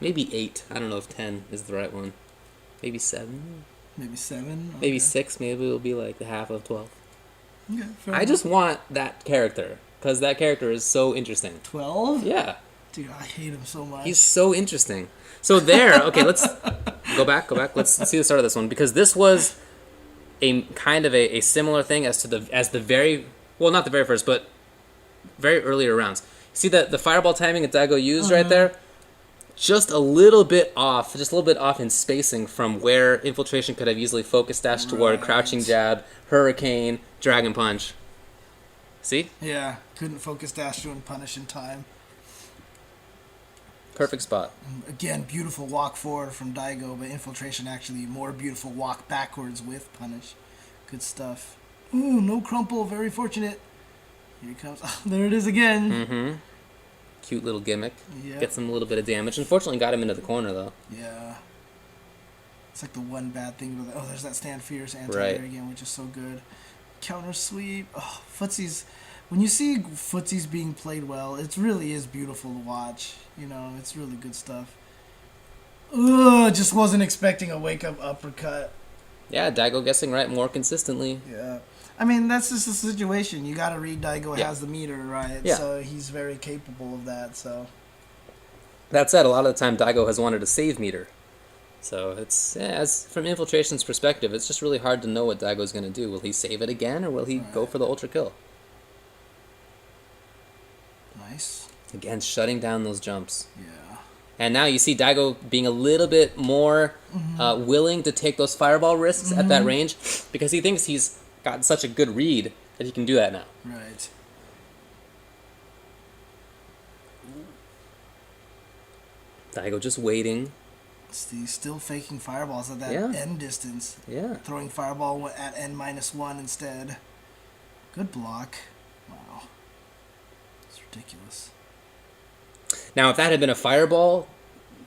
Maybe 8. I don't know if 10 is the right one. Maybe 7. Maybe 7. Okay. Maybe 6. Maybe it'll be like the half of 12. Okay, fair I enough. just want that character because that character is so interesting. 12? Yeah. Dude, I hate him so much. He's so interesting. So there, okay, let's go back. Let's see the start of this one because this was a kind of a similar thing as the very, well, not the very first, but very earlier rounds. See the fireball timing that Daigo used right there? Just a little bit off in spacing from where Infiltration could have easily focused dash toward, crouching jab, hurricane, dragon punch. See? Yeah, couldn't focus dash and punish in time. Perfect spot. Again, beautiful walk forward from Daigo, but Infiltration actually more beautiful walk backwards with punish. Good stuff. Ooh, no crumple, very fortunate. Here he comes. Oh, there it is again. Mm-hmm. Cute little gimmick. Yep. Gets him a little bit of damage. Unfortunately, got him into the corner, though. Yeah. It's like the one bad thing. With oh, there's that stand fierce anti-air again, which is so good. Counter sweep. Oh, footsies. When you see footsies being played well, it really is beautiful to watch. You know, it's really good stuff. Ugh, just wasn't expecting a wake-up uppercut. Yeah, Daigo guessing right more consistently. Yeah. I mean, that's just the situation. You got to read Daigo has the meter, right? Yeah. So he's very capable of that, so. That said, a lot of the time Daigo has wanted a save meter. So it's, as from Infiltration's perspective, it's just really hard to know what Daigo's going to do. Will he save it again, or will he go for the ultra kill? Nice. Again, shutting down those jumps. Yeah. And now you see Daigo being a little bit more willing to take those fireball risks at that range because he thinks he's got such a good read that he can do that now. Right. Daigo just waiting. He's still faking fireballs at that end distance. Yeah. Throwing fireball at N-1 instead. Good block. Wow. It's ridiculous. Now, if that had been a fireball,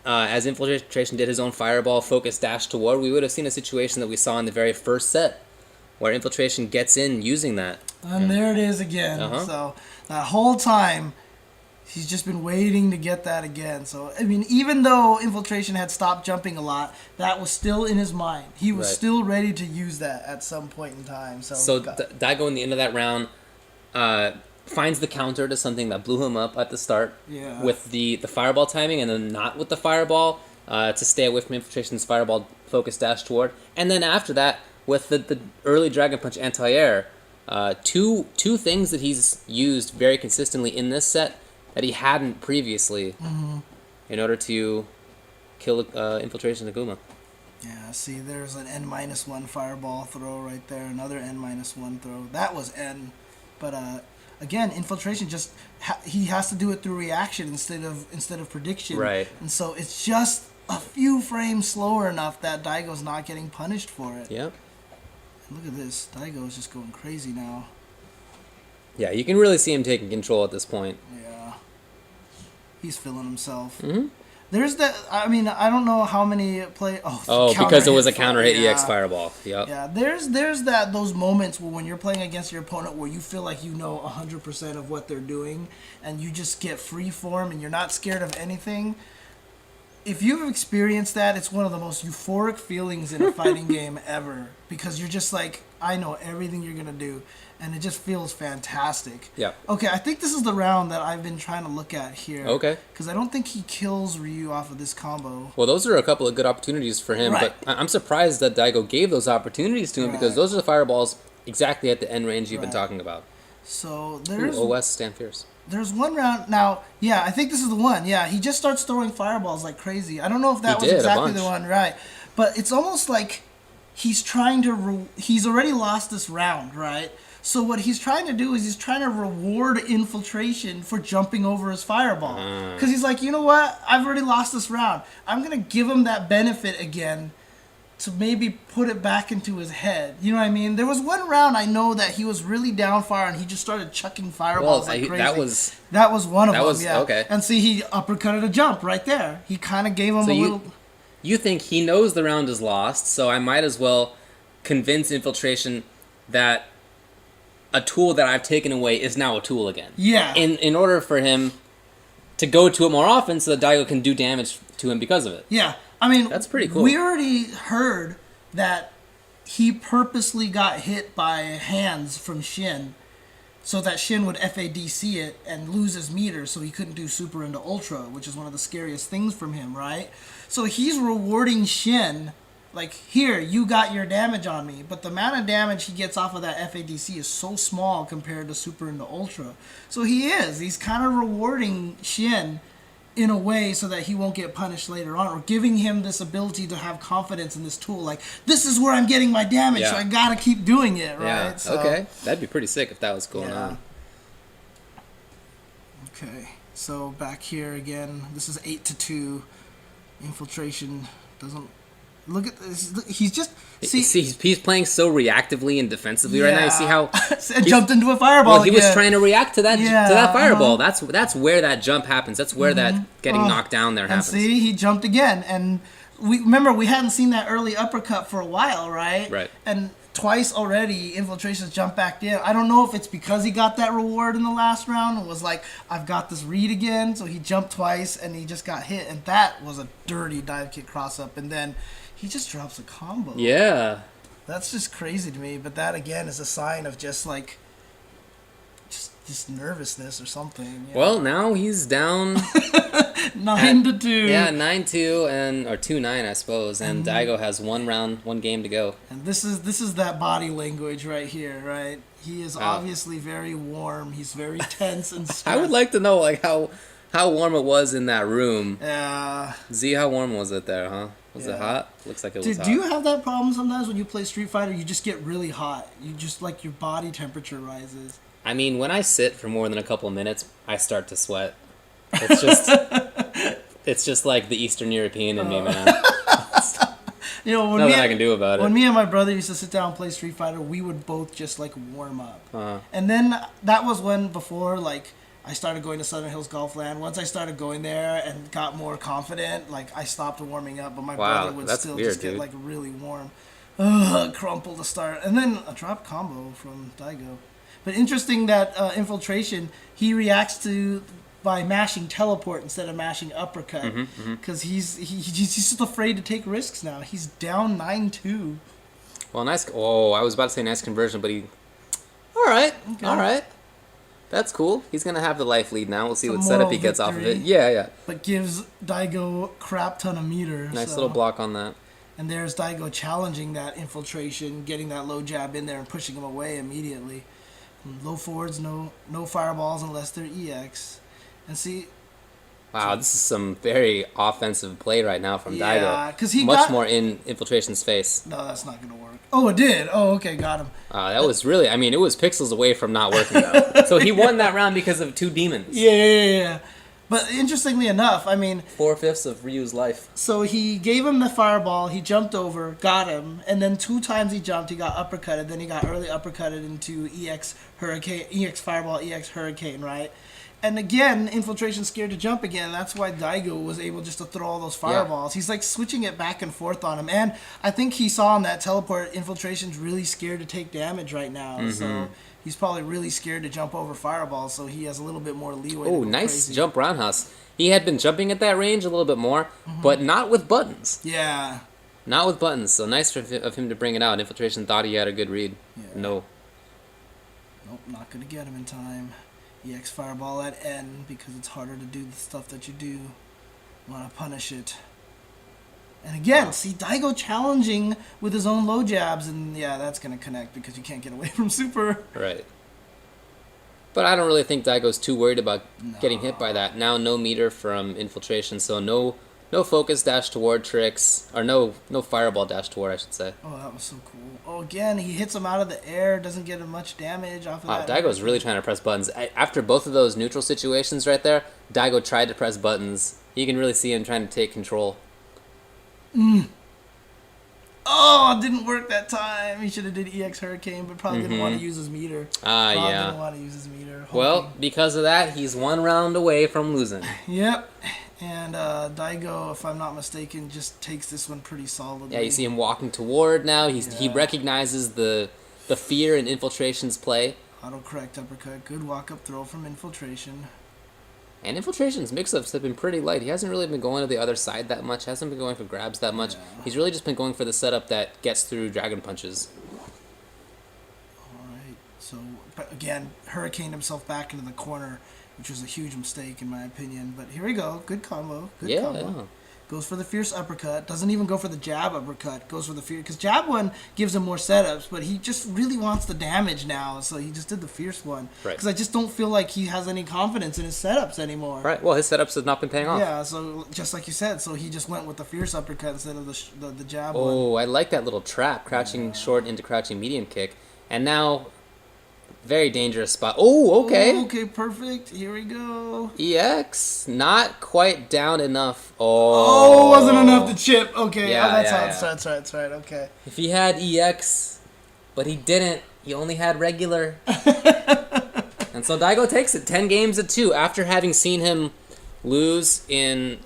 as Infiltration did his own fireball focus dash toward, we would have seen a situation that we saw in the very first set, where Infiltration gets in using that. And there it is again. So that whole time, he's just been waiting to get that again. So, I mean, even though Infiltration had stopped jumping a lot, that was still in his mind. He was still ready to use that at some point in time. So Daigo in the end of that round finds the counter to something that blew him up at the start with the fireball timing, and then not with the fireball to stay away from Infiltration's fireball focus dash toward. And then after that, with the early Dragon Punch anti-air, two things that he's used very consistently in this set that he hadn't previously in order to kill Infiltration Aguma. Yeah, see, there's an N-1 fireball throw right there, another N-1 throw. That was N, but again, Infiltration just he has to do it through reaction instead of prediction. Right. And so it's just a few frames slower enough that Daigo's not getting punished for it. Yep. And look at this, Daigo is just going crazy now. Yeah, you can really see him taking control at this point. Yeah. He's feeling himself. Mm-hmm. There's that. I mean, I don't know how many play. Because it was a counter hit EX fireball. Yep. Yeah, there's those moments when you're playing against your opponent where you feel like you know 100% of what they're doing, and you just get free form and you're not scared of anything. If you've experienced that, it's one of the most euphoric feelings in a fighting game ever, because you're just like, I know everything you're gonna do, and it just feels fantastic. Yeah. Okay, I think this is the round that I've been trying to look at here. Okay. Because I don't think he kills Ryu off of this combo. Well, those are a couple of good opportunities for him, but I'm surprised that Daigo gave those opportunities to him because those are the fireballs exactly at the end range you've been talking about. So there's OS Stand Fierce. There's one round now. Yeah, I think this is the one. Yeah, he just starts throwing fireballs like crazy. I don't know if that was exactly the one, right? But it's almost like he's trying to. He's already lost this round, right? So what he's trying to do is he's trying to reward Infiltration for jumping over his fireball, because he's like, you know what? I've already lost this round. I'm gonna give him that benefit again to maybe put it back into his head. You know what I mean? There was one round I know that he was really down fire and he just started chucking fireballs like crazy. That was one of them, yeah. Okay. And see, he uppercutted a jump right there. He kind of gave him a little... You think he knows the round is lost, so I might as well convince Infiltration that a tool that I've taken away is now a tool again. Yeah. In order for him to go to it more often so that Daigo can do damage to him because of it. Yeah, I mean, that's pretty cool. We already heard that he purposely got hit by hands from Shin, so that Shin would FADC it and lose his meter, so he couldn't do super into ultra, which is one of the scariest things from him, right? So he's rewarding Shin, like, here, you got your damage on me, but the amount of damage he gets off of that FADC is so small compared to super into ultra. So he's kind of rewarding Shin in a way so that he won't get punished later on, or giving him this ability to have confidence in this tool. Like, this is where I'm getting my damage, so I gotta keep doing it, right? Yeah, so, okay. That'd be pretty sick if that was going on. Okay, so back here again, this is 8-2. Infiltration doesn't... Look at this. He's just... See, he's playing so reactively and defensively right now. You see how... jumped into a fireball he was trying to react to that fireball. That's where that jump happens. That's where that getting knocked down there happens. And see, he jumped again. And we hadn't seen that early uppercut for a while, right? Right. And twice already, Infiltration's jumped back in. I don't know if it's because he got that reward in the last round and was like, I've got this read again. So he jumped twice and he just got hit. And that was a dirty dive kick cross up. And then... he just drops a combo. Yeah. That's just crazy to me. But that, again, is a sign of just, like, just nervousness or something. Well, now he's down... 9-2. Yeah, 9-2, or 2-9, I suppose. And Daigo has one game to go. And this is that body language right here, right? He is obviously very warm. He's very tense and stressed. I would like to know, like, how warm it was in that room. Yeah. Z, how warm was it there, huh? Was it hot? Looks like it was hot. Do you have that problem sometimes when you play Street Fighter? You just get really hot. You just, like, your body temperature rises. I mean, when I sit for more than a couple of minutes, I start to sweat. It's just... it's just like the Eastern European in me, man. Nothing I can do about it. When me and my brother used to sit down and play Street Fighter, we would both just, like, warm up. And then that was when, before, like... I started going to Southern Hills Golfland. Once I started going there and got more confident, like, I stopped warming up, but my brother would still just get, like, really warm. Crumple to start. And then a drop combo from Daigo. But interesting that Infiltration, he reacts to by mashing teleport instead of mashing uppercut. Because he's just afraid to take risks now. He's down 9-2. Well, nice. Oh, I was about to say nice conversion, but he... All right. That's cool. He's going to have the life lead now. We'll see what setup he gets off of it. Yeah. But gives Daigo crap ton of meter. Nice little block on that. And there's Daigo challenging that Infiltration, getting that low jab in there and pushing him away immediately. Low forwards, no fireballs unless they're EX. And see... Wow, this is some very offensive play right now from Daigo. Yeah, because he much more in Infiltration's face. No, that's not going to work. Oh, it did. Oh, okay, got him. That was really... I mean, it was pixels away from not working, though. So he won that round because of two demons. Yeah. But interestingly enough, I mean... 4/5 of Ryu's life. So he gave him the fireball, he jumped over, got him, and then 2 times he jumped, he got uppercutted, then he got early uppercutted into EX Hurricane, EX Fireball, EX Hurricane, right? And again, Infiltration's scared to jump again. That's why Daigo was able just to throw all those fireballs. Yeah. He's like switching it back and forth on him. And I think he saw in that teleport, Infiltration's really scared to take damage right now. So he's probably really scared to jump over fireballs. So he has a little bit more leeway. Oh, nice jump roundhouse. He had been jumping at that range a little bit more, but not with buttons. Yeah. Not with buttons. So nice of him to bring it out. Infiltration thought he had a good read. Yeah. Nope, not going to get him in time. EX Fireball at N because it's harder to do the stuff that you do. Want to punish it. And again, see Daigo challenging with his own low jabs, and yeah, that's going to connect because you can't get away from super. Right. But I don't really think Daigo's too worried about getting hit by that. Now no meter from Infiltration, so no focus dash toward tricks, or no fireball dash toward, I should say. Oh, that was so cool. Oh, again, he hits him out of the air, doesn't get him much damage off of that. Daigo's really trying to press buttons. After both of those neutral situations right there, Daigo tried to press buttons. You can really see him trying to take control. Oh, it didn't work that time. He should have did EX Hurricane, but probably didn't want to use his meter. Didn't want to use his meter. Well, because of that, he's 1 round away from losing. Yep. And Daigo, if I'm not mistaken, just takes this one pretty solidly. Yeah, you see him walking toward now. He recognizes the fear in Infiltration's play. Auto correct uppercut. Good walk-up throw from Infiltration. And Infiltration's mix-ups have been pretty light. He hasn't really been going to the other side that much, hasn't been going for grabs that much. Yeah. He's really just been going for the setup that gets through Dragon Punches. Alright, so, but again, hurricaned himself back into the corner, which was a huge mistake in my opinion. But here we go, good combo, good combo. Yeah. Goes for the fierce uppercut. Doesn't even go for the jab uppercut. Goes for the fierce. Because jab one gives him more setups, but he just really wants the damage now, so he just did the fierce one. Right. Because I just don't feel like he has any confidence in his setups anymore. Right. Well, his setups have not been paying off. Yeah, so just like you said, so he just went with the fierce uppercut instead of the jab one. Oh, I like that little trap. Crouching short into crouching medium kick. And now... very dangerous spot. Oh, okay. Oh, okay, perfect. Here we go. EX, not quite down enough. Oh, wasn't enough to chip. Okay, yeah, that's right. Okay. If he had EX, but he didn't, he only had regular. And so Daigo takes it 10-2 after having seen him lose in,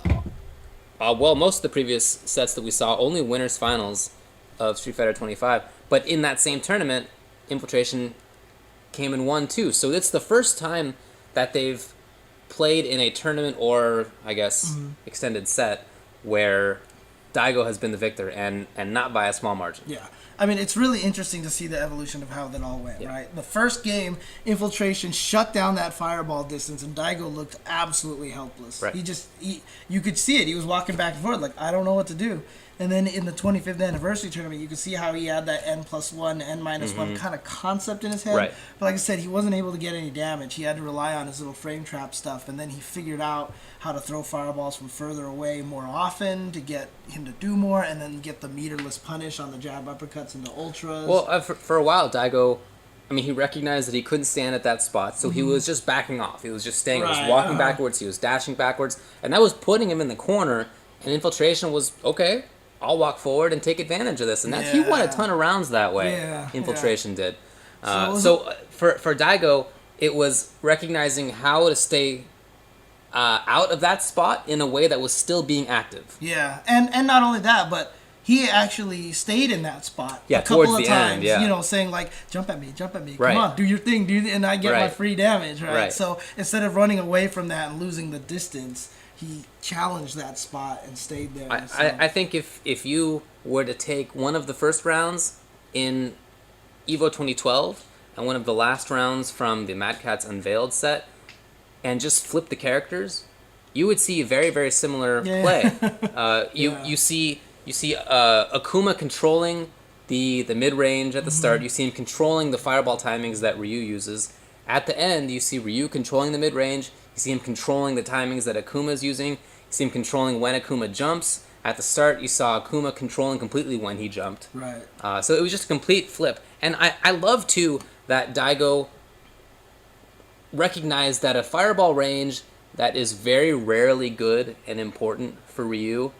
most of the previous sets that we saw, only winners finals of Street Fighter 25. But in that same tournament, Infiltration came and won too. So it's the first time that they've played in a tournament or, I guess, extended set where Daigo has been the victor and not by a small margin. Yeah. I mean, it's really interesting to see the evolution of how that all went, right? The first game, Infiltration shut down that fireball distance, and Daigo looked absolutely helpless. Right. You could see it. He was walking back and forth like, I don't know what to do. And then in the 25th anniversary tournament, you could see how he had that N+1, N-1 kind of concept in his head. Right. But like I said, he wasn't able to get any damage. He had to rely on his little frame trap stuff. And then he figured out how to throw fireballs from further away more often to get him to do more, and then get the meterless punish on the jab uppercuts into ultras. Well, for a while, Daigo... I mean, he recognized that he couldn't stand at that spot, so he was just backing off. He was just staying. He was walking backwards. He was dashing backwards. And that was putting him in the corner. And Infiltration was, okay, I'll walk forward and take advantage of this. And he won a ton of rounds that way. Infiltration did. So for Daigo, it was recognizing how to stay out of that spot in a way that was still being active. Yeah, and not only that, but he actually stayed in that spot a couple of times, saying like, jump at me, come on, do your thing, and I get my free damage, right? So instead of running away from that and losing the distance, he challenged that spot and stayed there. I think if you were to take one of the first rounds in Evo 2012 and one of the last rounds from the Mad Catz Unveiled set and just flip the characters, you would see a very, very similar play. You see Akuma controlling the mid-range at the start. You see him controlling the fireball timings that Ryu uses. At the end, you see Ryu controlling the mid-range. You see him controlling the timings that Akuma is using. You see him controlling when Akuma jumps. At the start, you saw Akuma controlling completely when he jumped. Right. So it was just a complete flip. And I love, too, that Daigo recognized that a fireball range that is very rarely good and important for Ryu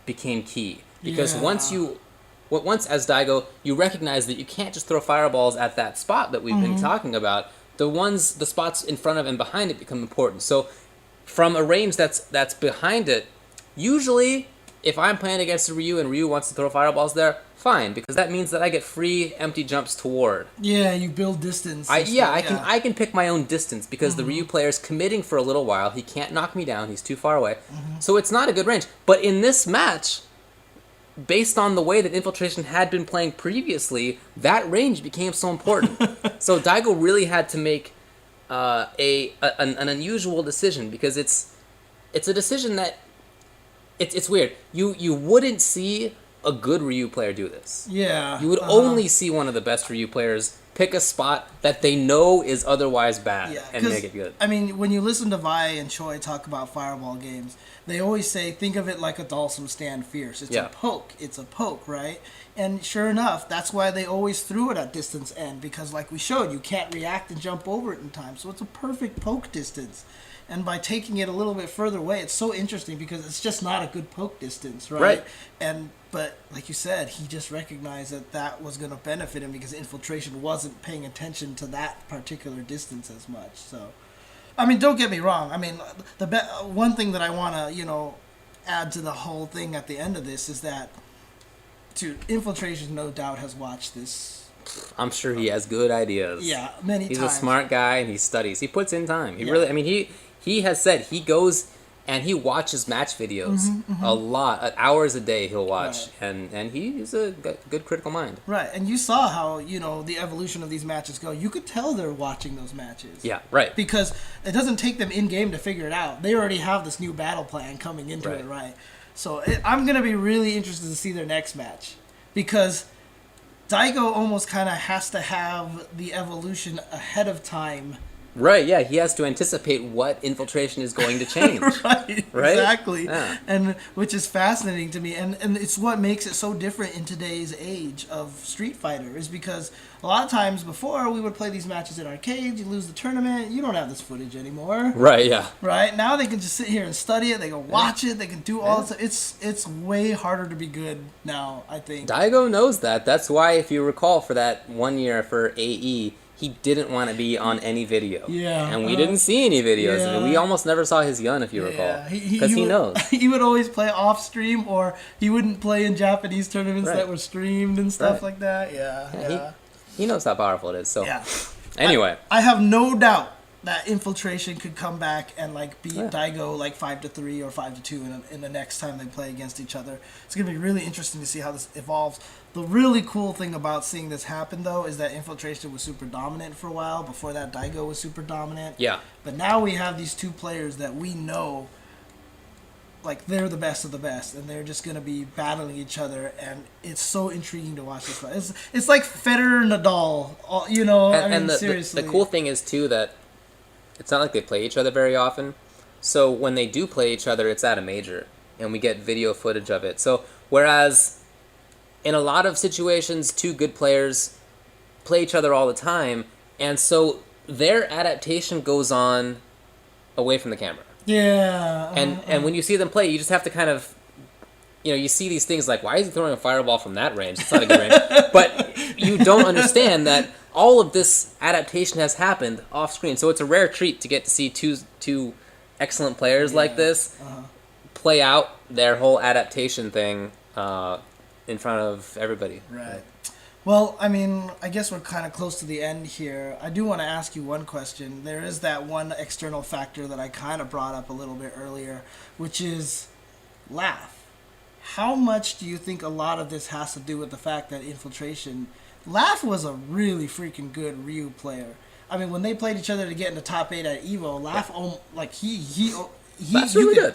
became key, because once as Daigo, you recognize that you can't just throw fireballs at that spot that we've been talking about. The spots in front of and behind it become important. So from a range that's behind it, usually if I'm playing against a Ryu and Ryu wants to throw fireballs there, fine, because that means that I get free empty jumps toward. Yeah, you build distance. I can pick my own distance because the Ryu player's committing for a little while. He can't knock me down. He's too far away. So it's not a good range. But in this match, based on the way that Infiltration had been playing previously, that range became so important. So Daigo really had to make an unusual decision, because it's a decision that it's weird. You wouldn't see a good Ryu player do this. Yeah. You would only see one of the best Ryu players pick a spot that they know is otherwise bad and make it good. I mean, when you listen to Vi and Choi talk about fireball games, they always say, think of it like a Dalsum stand fierce. It's a poke. It's a poke, right? And sure enough, that's why they always threw it at distance end, because like we showed, you can't react and jump over it in time. So it's a perfect poke distance. And by taking it a little bit further away, it's so interesting because it's just not a good poke distance, right? But like you said, he just recognized that was going to benefit him because Infiltration wasn't paying attention to that particular distance as much. So, I mean, don't get me wrong. I mean, one thing that I want to, add to the whole thing at the end of this is that, Infiltration no doubt has watched this. I'm sure he has good ideas. Yeah, many times. He's a smart guy and he studies. He puts in time. He really, I mean, he has said he goes and he watches match videos a lot, hours a day he'll watch, and he's a good critical mind. Right, and you saw how, the evolution of these matches go. You could tell they're watching those matches. Yeah, right. Because it doesn't take them in-game to figure it out. They already have this new battle plan coming into it, right? So I'm going to be really interested to see their next match. Because Daigo almost kind of has to have the evolution ahead of time. Right, yeah, he has to anticipate what Infiltration is going to change. Right, exactly. Yeah. And which is fascinating to me, and it's what makes it so different in today's age of Street Fighter, is because a lot of times before we would play these matches in arcades, you lose the tournament, you don't have this footage anymore. Right, yeah. Right, now they can just sit here and study it, they can watch it, they can do all this stuff. It's way harder to be good now, I think. Daigo knows that. That's why, if you recall, for that 1 year for AE, he didn't want to be on any video. Yeah. And we didn't see any videos. Yeah. I mean, we almost never saw his Yun, if you recall. Because he knows. He would always play off stream, or he wouldn't play in Japanese tournaments that were streamed and stuff like that. Yeah. He knows how powerful it is. So, anyway. I have no doubt that Infiltration could come back and beat Daigo 5-3 or 5-2 in the next time they play against each other. It's gonna be really interesting to see how this evolves. The really cool thing about seeing this happen, though, is that Infiltration was super dominant for a while. Before that, Daigo was super dominant. Yeah. But now we have these two players that we know, they're the best of the best, and they're just gonna be battling each other, and it's so intriguing to watch this fight. It's like Federer, Nadal, seriously. The cool thing is too that it's not like they play each other very often. So when they do play each other, it's at a major, and we get video footage of it. So whereas in a lot of situations, two good players play each other all the time, and so their adaptation goes on away from the camera. Yeah. And when you see them play, you just have to kind of, you see these things like, why is he throwing a fireball from that range? It's not a good range. But you don't understand that all of this adaptation has happened off screen. So it's a rare treat to get to see two excellent players like this play out their whole adaptation thing in front of everybody. Right. Well, I mean, I guess we're kind of close to the end here. I do want to ask you one question. There is that one external factor that I kind of brought up a little bit earlier, which is Laugh. How much do you think a lot of this has to do with the fact that Infiltration... Laugh was a really freaking good Ryu player. I mean, when they played each other to get in the top 8 at Evo, Laugh, That's really good.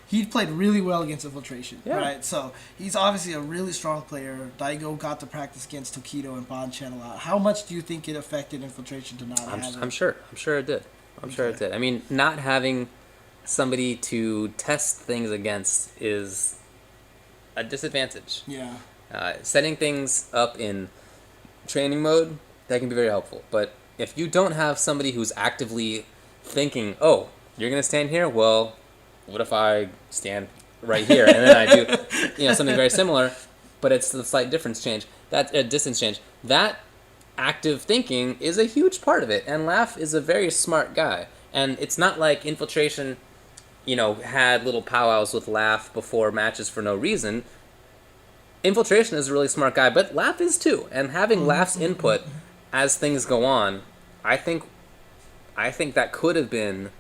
He played really well against Infiltration, right? So he's obviously a really strong player. Daigo got to practice against Tokido and Bonchan a lot. How much do you think it affected Infiltration to not have it? I'm sure it did. Sure it did. I mean, not having somebody to test things against is a disadvantage. Yeah. Setting things up in training mode, that can be very helpful. But if you don't have somebody who's actively thinking, oh, you're going to stand here? Well, what if I stand right here? And then I do something very similar, but it's a slight distance change. That active thinking is a huge part of it. And Laugh is a very smart guy. And it's not like Infiltration, had little powwows with Laugh before matches for no reason. Infiltration is a really smart guy, but Laugh is too. And having Laugh's input as things go on, I think that could have been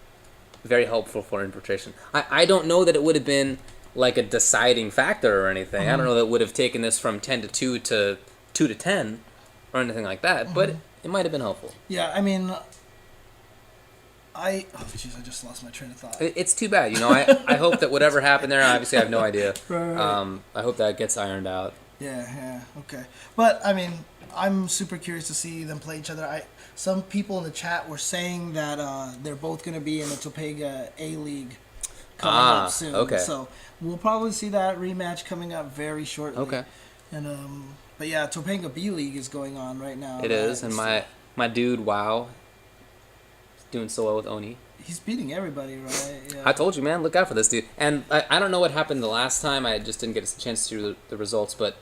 very helpful for Infiltration. I don't know that it would have been like a deciding factor or anything. I don't know that it would have taken this from 10-2 to 2-10 or anything like that, but it might have been helpful. Yeah, I mean... I just lost my train of thought. It's too bad, I hope that whatever happened there, obviously I have no idea. Right. I hope that gets ironed out. Yeah, okay. But, I mean, I'm super curious to see them play each other. Some people in the chat were saying that they're both going to be in the Topanga A-League coming up soon. Okay. So we'll probably see that rematch coming up very shortly. Okay. And but yeah, Topanga B-League is going on right now. It is, and my dude, Wow, doing so well with Oni. He's beating everybody, right? Yeah. I told you, man, look out for this dude. And I don't know what happened the last time. I just didn't get a chance to see the results. But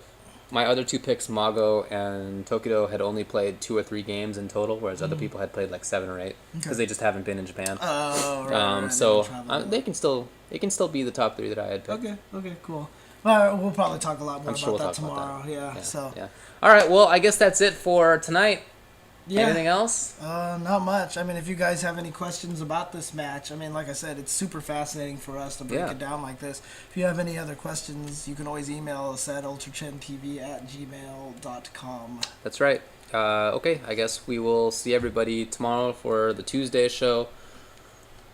my other two picks, Mago and Tokido, had only played 2 or 3 games in total, whereas other people had played like 7 or 8 because they just haven't been in Japan. Oh, right. So they can still be the top 3 that I had picked. Okay, cool. Well, we'll probably talk a lot more about that tomorrow. Yeah. All right. Well, I guess that's it for tonight. Yeah. Anything else? Not much. I mean, if you guys have any questions about this match, I mean, like I said, it's super fascinating for us to break it down like this. If you have any other questions, you can always email us at ultrachentv@gmail.com. That's right. Okay, I guess we will see everybody tomorrow for the Tuesday show.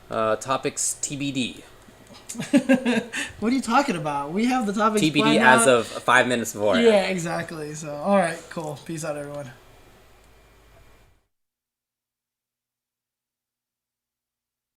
Topics TBD. What are you talking about? We have the topics TBD as of 5 minutes before. Yeah, exactly. So, all right, cool. Peace out, everyone.